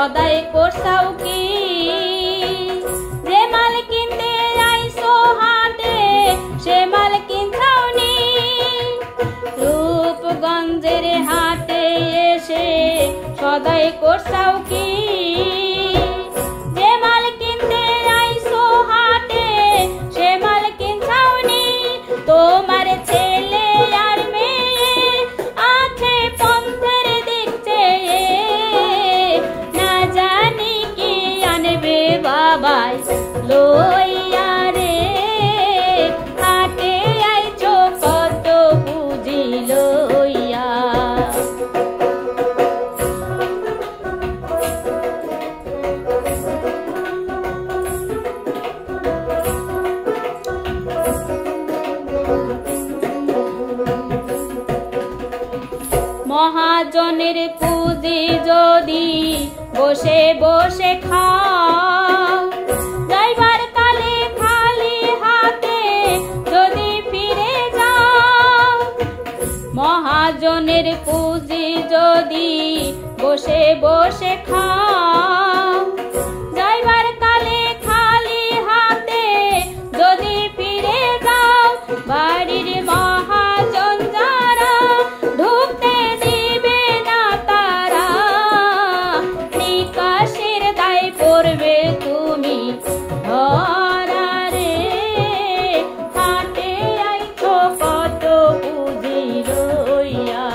সদাই করছাও কি যে মাল কিনতে আইছো হাটে সে মাল কিনছাও নি রূপগঞ্জের হাটে এসে সদাই করছাও কি যে মাল কিনতে আইছো হাটে সে মাল কিনছাও নি তোমার ছেলে আর মেয়ে আছে পন্থের দিক চেয়ে না জানি কি আনবে বাবাই লইয়া রে হাটে আইছো কত পুঁজি লইয়া মহাজনের পুঁজি যদি বসে বসে খাও যাইবার কালে খালি হাতে যদি ফিরে যাও মহাজনের পুঁজি যদি বসে বসে খাও যাইবার কালে খালি হাতে যদি ফিরে যাও বাড়ির মহাজন যারা ঢুকতে দিবে না তারা নিকাশের দায় পড়বে তুমি ধরা রে হাটে আইছো কত পুঁজি লইয়া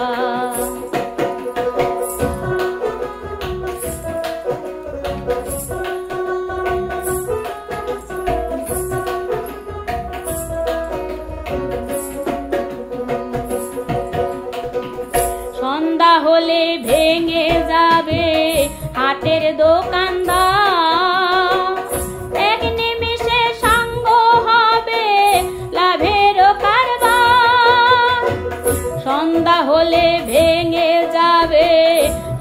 সন্ধ্যা হলে ভেঙে যাবে হাটের দোকানদার এক নিমিষে সঙ্গ হবে লাভের কারবার সন্ধ্যা হলে ভেঙে যাবে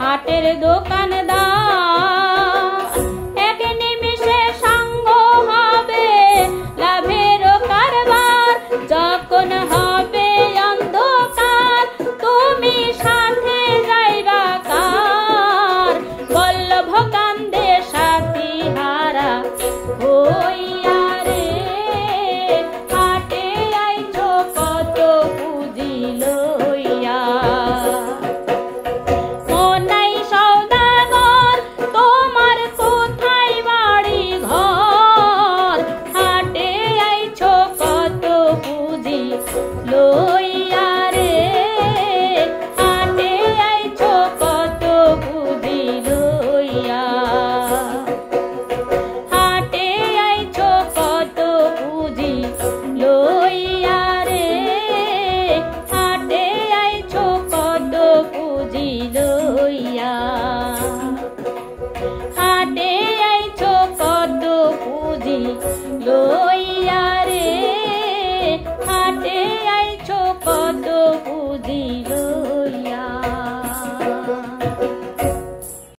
হাটের দোকানদার এক নিমিষে সঙ্গ হবে লাভের কারবার যখন হবে অন্ধকার তুমি সাথে যাইবা কার বল্লভ কান্দে